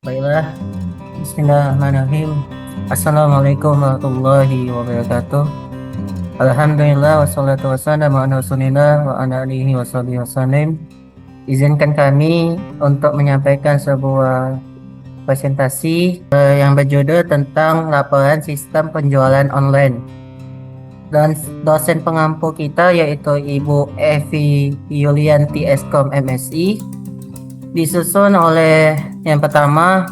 Baiklah, Bismillahirrahmanirrahim. Assalamualaikum warahmatullahi wabarakatuh. Alhamdulillah wassalatu wassalamu ala rasulillah wa ala alihi washabihi wasallam. Izinkan kami untuk menyampaikan sebuah presentasi yang berjudul tentang laporan sistem penjualan online. Dan dosen pengampu kita yaitu Ibu Evi Yulianti Eskom MSI, disusun oleh yang pertama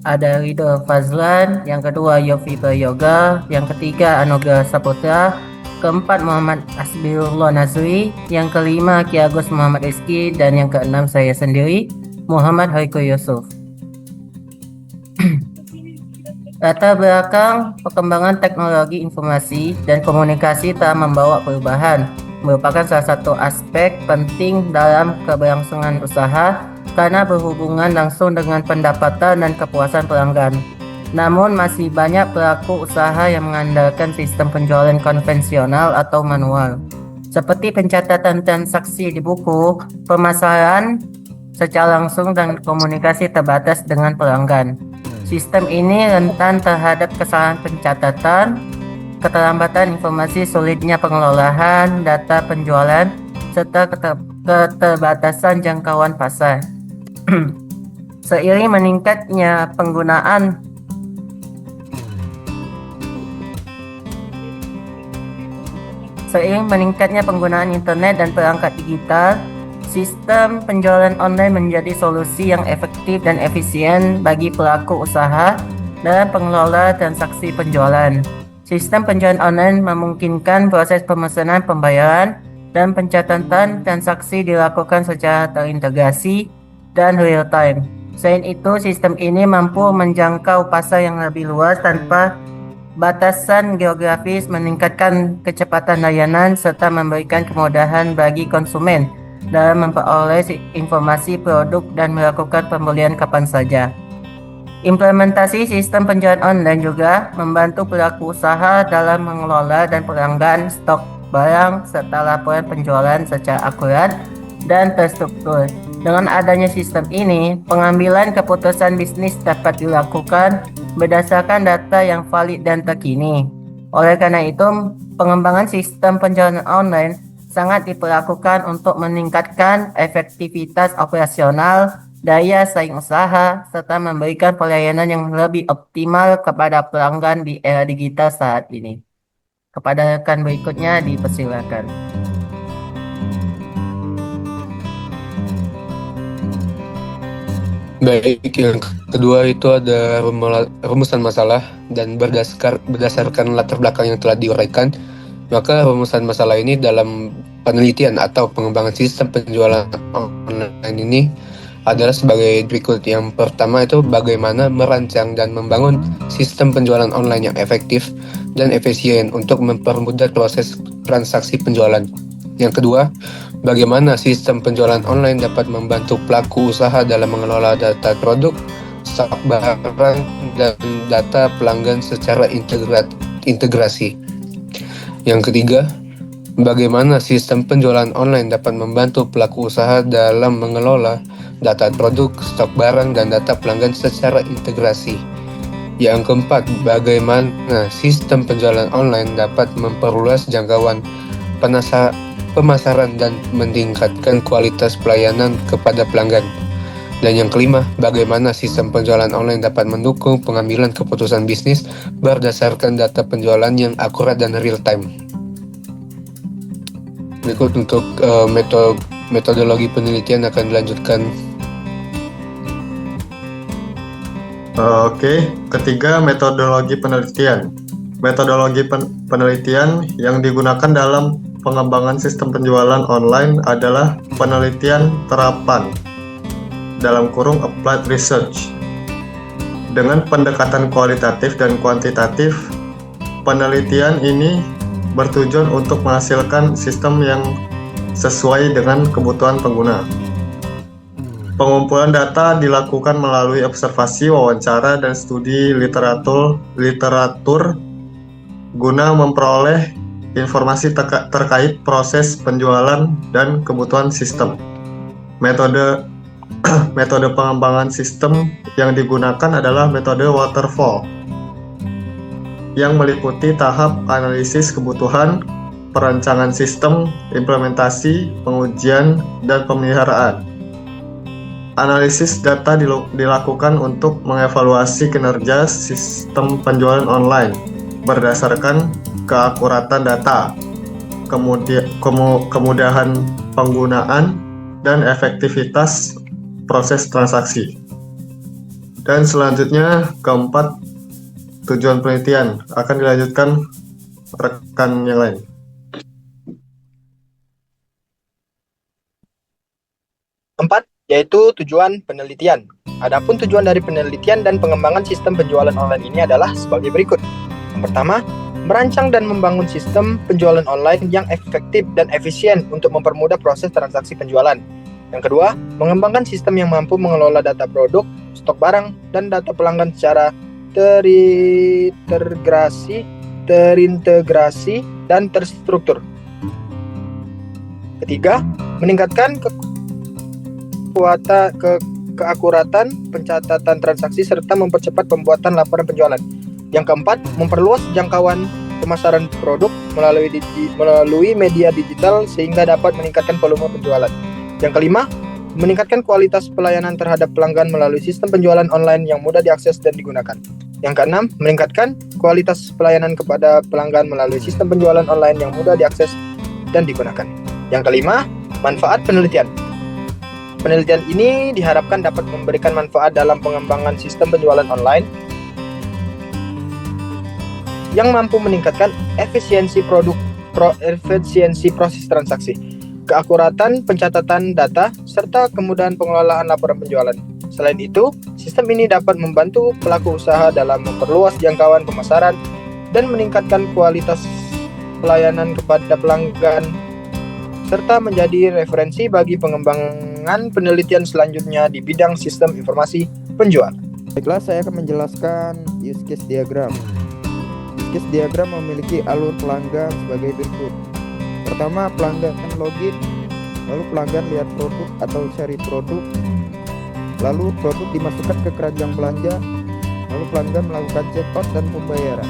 ada Ridho Fazlan, yang kedua Yofi Prayoga, yang ketiga Anugrah Saputra, keempat Muhammad Asbirullah Nazri, yang kelima Ki Agus Muhammad Rizki, dan yang keenam saya sendiri, Muhammad Haiku Yusuf. Latar belakang perkembangan teknologi informasi dan komunikasi telah membawa perubahan, merupakan salah satu aspek penting dalam keberlangsungan usaha karena berhubungan langsung dengan pendapatan dan kepuasan pelanggan. Namun masih banyak pelaku usaha yang mengandalkan sistem penjualan konvensional atau manual, seperti pencatatan transaksi di buku, pemasaran secara langsung, dan komunikasi terbatas dengan pelanggan. Sistem ini rentan terhadap kesalahan pencatatan, keterlambatan informasi, sulitnya pengelolaan data penjualan, serta keterbatasan jangkauan pasar. Seiring meningkatnya penggunaan internet dan perangkat digital, sistem penjualan online menjadi solusi yang efektif dan efisien bagi pelaku usaha dalam pengelola transaksi penjualan. Sistem penjualan online memungkinkan proses pemesanan, pembayaran, dan pencatatan transaksi dilakukan secara terintegrasi dan real time. Selain itu, sistem ini mampu menjangkau pasar yang lebih luas tanpa batasan geografis, meningkatkan kecepatan layanan, serta memberikan kemudahan bagi konsumen dalam memperoleh informasi produk dan melakukan pembelian kapan saja. Implementasi sistem penjualan online juga membantu pelaku usaha dalam mengelola dan pelanggan stok barang serta laporan penjualan secara akurat dan terstruktur. Dengan adanya sistem ini, pengambilan keputusan bisnis dapat dilakukan berdasarkan data yang valid dan terkini. Oleh karena itu, pengembangan sistem penjualan online sangat diperlakukan untuk meningkatkan efektivitas operasional, daya saing usaha, serta memberikan pelayanan yang lebih optimal kepada pelanggan di era digital saat ini. Kepada rekan berikutnya dipersilakan. Baik, yang kedua itu ada rumusan masalah, dan berdasarkan latar belakang yang telah diuraikan, maka rumusan masalah ini dalam penelitian atau pengembangan sistem penjualan online ini adalah sebagai berikut. Yang pertama itu bagaimana merancang dan membangun sistem penjualan online yang efektif dan efisien untuk mempermudah proses transaksi penjualan. Yang kedua, bagaimana sistem penjualan online dapat membantu pelaku usaha dalam mengelola data produk, stok barang, dan data pelanggan secara integrasi. Yang ketiga, bagaimana sistem penjualan online dapat membantu pelaku usaha dalam mengelola data produk, stok barang, dan data pelanggan secara integrasi. Yang keempat, bagaimana sistem penjualan online dapat memperluas jangkauan pemasaran dan meningkatkan kualitas pelayanan kepada pelanggan. Dan yang kelima, bagaimana sistem penjualan online dapat mendukung pengambilan keputusan bisnis berdasarkan data penjualan yang akurat dan real time. Berikut untuk metodologi penelitian akan dilanjutkan. Oke, ketiga, metodologi penelitian. Metodologi penelitian yang digunakan dalam pengembangan sistem penjualan online adalah penelitian terapan (applied research). Dengan pendekatan kualitatif dan kuantitatif, penelitian ini bertujuan untuk menghasilkan sistem yang sesuai dengan kebutuhan pengguna. Pengumpulan data dilakukan melalui observasi, wawancara, dan studi literatur guna memperoleh informasi terkait proses penjualan dan kebutuhan sistem. Metode Metode pengembangan sistem yang digunakan adalah metode waterfall yang meliputi tahap analisis kebutuhan, perancangan sistem, implementasi, pengujian, dan pemeliharaan. Analisis data dilakukan untuk mengevaluasi kinerja sistem penjualan online berdasarkan keakuratan data, kemudahan penggunaan, dan efektivitas proses transaksi. Dan selanjutnya, keempat, tujuan penelitian akan dilanjutkan rekan yang lain. Keempat, yaitu tujuan penelitian. Adapun tujuan dari penelitian dan pengembangan sistem penjualan online ini adalah sebagai berikut. Yang pertama, merancang dan membangun sistem penjualan online yang efektif dan efisien untuk mempermudah proses transaksi penjualan. Yang kedua, mengembangkan sistem yang mampu mengelola data produk, stok barang, dan data pelanggan secara terintegrasi, dan terstruktur. Ketiga, meningkatkan keakuratan pencatatan transaksi serta mempercepat pembuatan laporan penjualan. Yang keempat, memperluas jangkauan pemasaran produk melalui media digital sehingga dapat meningkatkan volume penjualan. Yang kelima, meningkatkan kualitas pelayanan terhadap pelanggan melalui sistem penjualan online yang mudah diakses dan digunakan. Yang keenam, meningkatkan kualitas pelayanan kepada pelanggan melalui sistem penjualan online yang mudah diakses dan digunakan. Yang kelima, manfaat penelitian. Penelitian ini diharapkan dapat memberikan manfaat dalam pengembangan sistem penjualan online yang mampu meningkatkan efisiensi proses transaksi, keakuratan pencatatan data, serta kemudahan pengelolaan laporan penjualan. Selain itu, sistem ini dapat membantu pelaku usaha dalam memperluas jangkauan pemasaran dan meningkatkan kualitas pelayanan kepada pelanggan, serta menjadi referensi bagi pengembangan penelitian selanjutnya di bidang sistem informasi penjualan. Baiklah, saya akan menjelaskan use case diagram. Use case diagram memiliki alur pelanggan sebagai berikut. Pertama, pelanggan login, lalu pelanggan lihat produk atau cari produk, lalu produk dimasukkan ke keranjang belanja, lalu pelanggan melakukan check out dan pembayaran.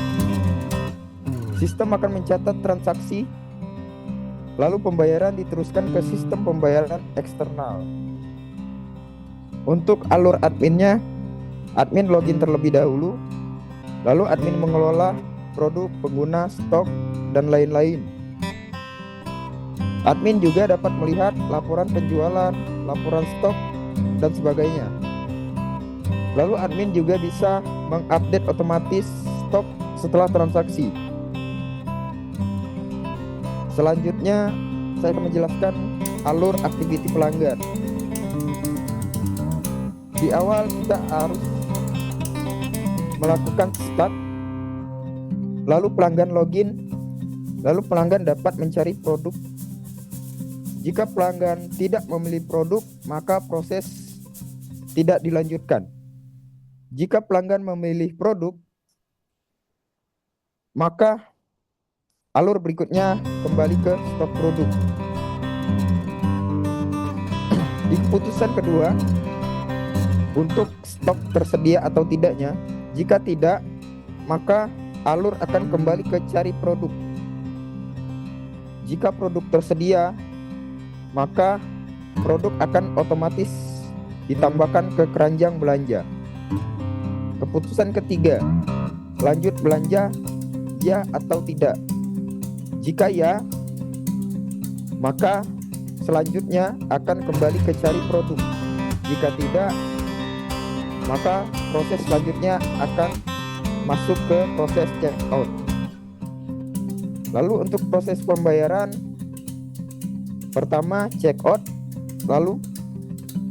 Sistem akan mencatat transaksi, lalu pembayaran diteruskan ke sistem pembayaran eksternal. Untuk alur adminnya, admin login terlebih dahulu, lalu admin mengelola produk, pengguna, stok, dan lain-lain. Admin juga dapat melihat laporan penjualan, laporan stok, dan sebagainya. Lalu admin juga bisa mengupdate otomatis stok setelah transaksi. Selanjutnya, saya akan menjelaskan alur aktiviti pelanggan. Di awal kita harus melakukan start, lalu pelanggan login, lalu pelanggan dapat mencari produk. Jika pelanggan tidak memilih produk, maka proses tidak dilanjutkan. Jika pelanggan memilih produk, maka alur berikutnya kembali ke stok produk. Di keputusan kedua, untuk stok tersedia atau tidaknya, jika tidak, maka alur akan kembali ke cari produk. Jika produk tersedia, maka produk akan otomatis ditambahkan ke keranjang belanja. Keputusan ketiga, lanjut belanja, ya atau tidak. Jika ya, maka selanjutnya akan kembali ke cari produk. Jika tidak, maka proses selanjutnya akan masuk ke proses check out. Lalu untuk proses pembayaran, pertama check out, lalu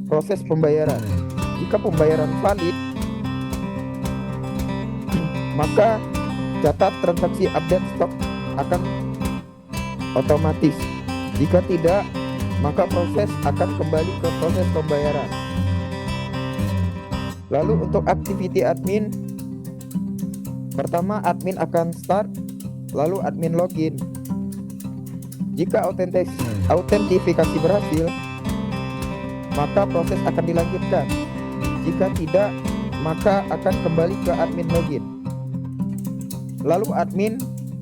proses pembayaran. Jika pembayaran valid, maka catat transaksi update stok akan otomatis. Jika tidak, maka proses akan kembali ke proses pembayaran. Lalu untuk aktiviti admin, pertama admin akan start, lalu admin login. Jika autentifikasi berhasil, maka proses akan dilanjutkan. Jika tidak, maka akan kembali ke admin login. Lalu admin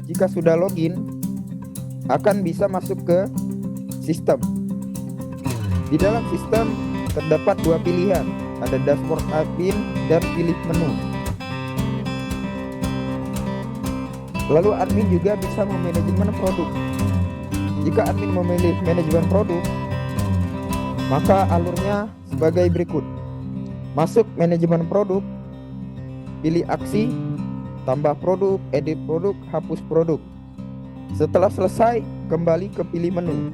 jika sudah login akan bisa masuk ke sistem. Di dalam sistem terdapat dua pilihan, ada dashboard admin dan pilih menu. Lalu admin juga bisa memanajemen produk. Jika admin memilih manajemen produk, maka alurnya sebagai berikut. Masuk manajemen produk, pilih aksi, tambah produk, edit produk, hapus produk. Setelah selesai, kembali ke pilih menu.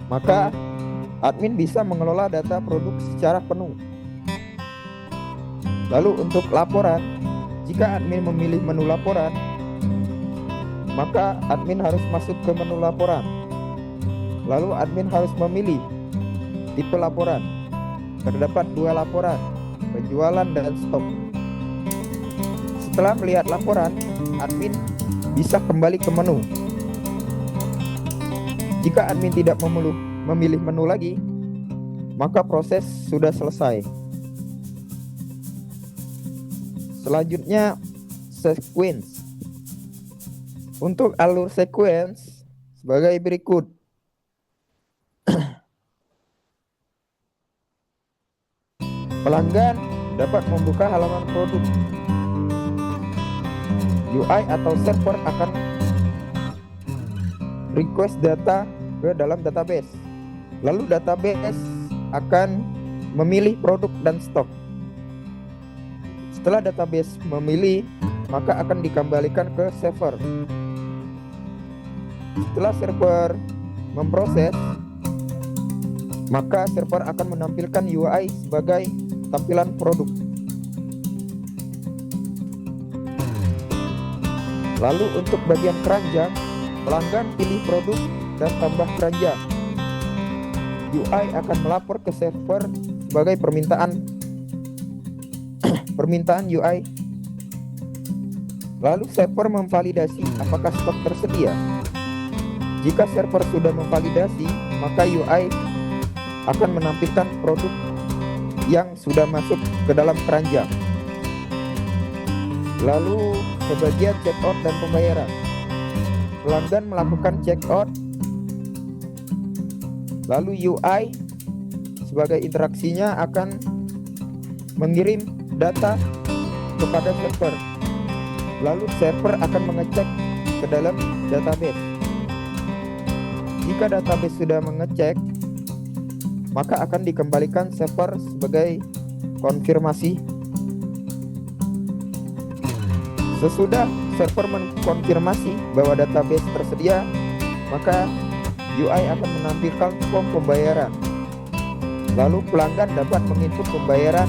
Maka admin bisa mengelola data produk secara penuh. Lalu untuk laporan, jika admin memilih menu laporan, maka admin harus masuk ke menu laporan. Lalu admin harus memilih tipe laporan. Terdapat dua laporan, penjualan dan stok. Setelah melihat laporan, admin bisa kembali ke menu. Jika admin tidak memilih menu lagi, maka proses sudah selesai. Selanjutnya, sequence. Untuk alur sequence sebagai berikut. Pelanggan dapat membuka halaman produk. UI atau server akan request data ke dalam database. Lalu database akan memilih produk dan stok. Setelah database memilih, maka akan dikembalikan ke server. Setelah server memproses, maka server akan menampilkan UI sebagai tampilan produk. Lalu untuk bagian keranjang, pelanggan pilih produk dan tambah keranjang. UI akan melapor ke server sebagai permintaan UI. Lalu server memvalidasi apakah stok tersedia. Jika server sudah memvalidasi, maka UI akan menampilkan produk yang sudah masuk ke dalam keranjang. Lalu ke bagian checkout dan pembayaran. Pelanggan melakukan checkout. Lalu UI sebagai interaksinya akan mengirim data kepada server. Lalu server akan mengecek ke dalam database. Jika database sudah mengecek, maka akan dikembalikan server sebagai konfirmasi. Sesudah server mengkonfirmasi bahwa database tersedia, maka UI akan menampilkan form pembayaran. Lalu pelanggan dapat menginput pembayaran,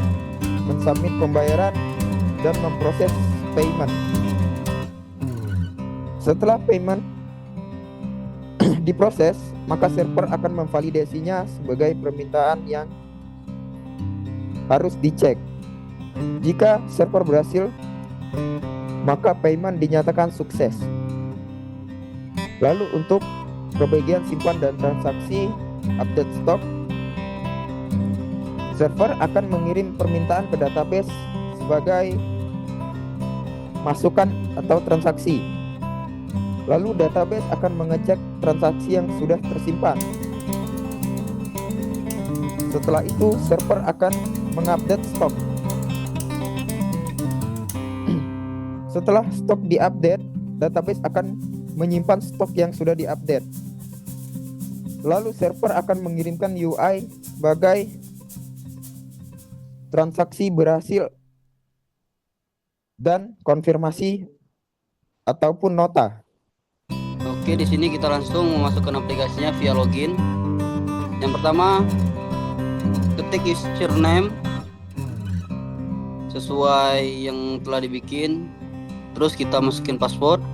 mensubmit pembayaran, dan memproses payment. Setelah payment diproses, maka server akan memvalidasinya sebagai permintaan yang harus dicek. Jika server berhasil, maka payment dinyatakan sukses. Lalu untuk bagian simpan dan transaksi update stok, server akan mengirim permintaan ke database sebagai masukan atau transaksi. Lalu database akan mengecek transaksi yang sudah tersimpan. Setelah itu server akan mengupdate stok. Setelah stok diupdate, database akan menyimpan stok yang sudah diupdate. Lalu server akan mengirimkan UI sebagai transaksi berhasil dan konfirmasi ataupun nota. Oke, di sini kita langsung memasukkan aplikasinya via login. Yang pertama, ketik username sesuai yang telah dibikin. Terus kita masukin password.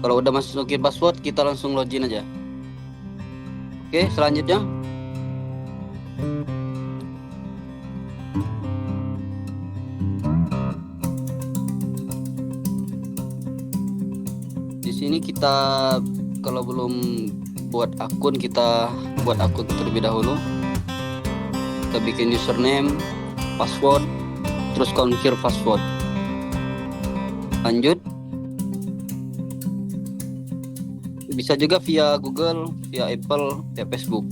Kalau udah masukin password, kita langsung login aja. Oke, selanjutnya di sini kita kalau belum buat akun, kita buat akun terlebih dahulu. Kita bikin username, password, terus confirm password. Lanjut. Bisa juga via Google, via Apple, via Facebook.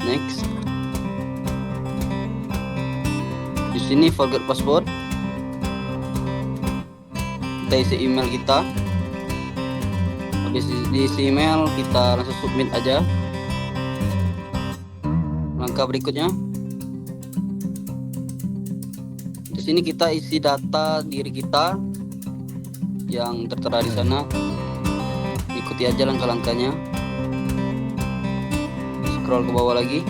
Next. Di sini forget password. Kita isi email kita. Habis diisi email, kita langsung submit aja. Langkah berikutnya. Di sini kita isi data diri kita yang tertera di sana. Ikuti aja langkah-langkahnya. Scroll ke bawah lagi.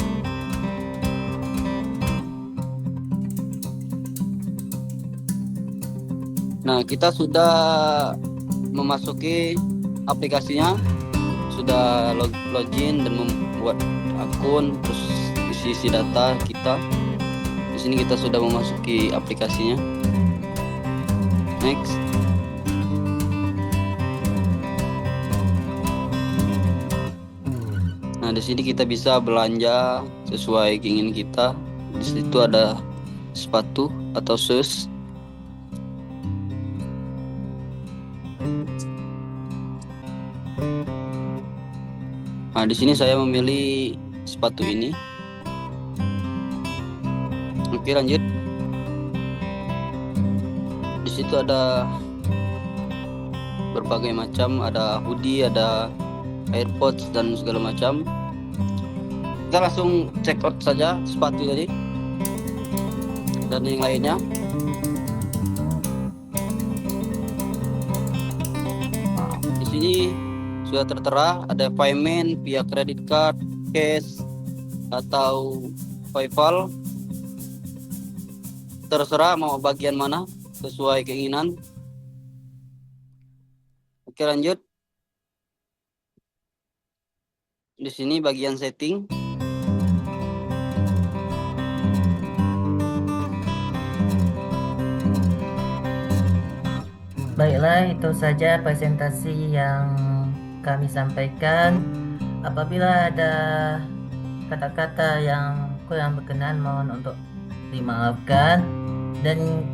Nah, kita sudah memasuki aplikasinya, sudah login dan membuat akun, terus isi data kita. Di sini kita sudah memasuki aplikasinya. Next. Nah, di sini kita bisa belanja sesuai keinginan kita. Di situ ada sepatu atau shoes. Nah, di sini saya memilih sepatu ini. Oke, lanjut. Di situ ada berbagai macam, ada hoodie, ada AirPods dan segala macam. Kita langsung check out saja sepatu tadi dan yang lainnya. Nah, di sini sudah tertera ada payment via credit card, cash atau PayPal. Terserah mau bagian mana sesuai keinginan. Oke, lanjut. Di sini bagian setting. Baiklah, itu saja presentasi yang kami sampaikan. Apabila ada kata-kata yang kurang berkenan, mohon untuk dimaafkan, dan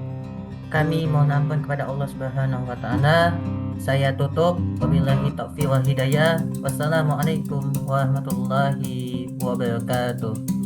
kami mohon ampun kepada Allah Subhanahu wa taala. Saya tutup. Wabillahi taufiq wal hidayah. Wassalamualaikum warahmatullahi wabarakatuh.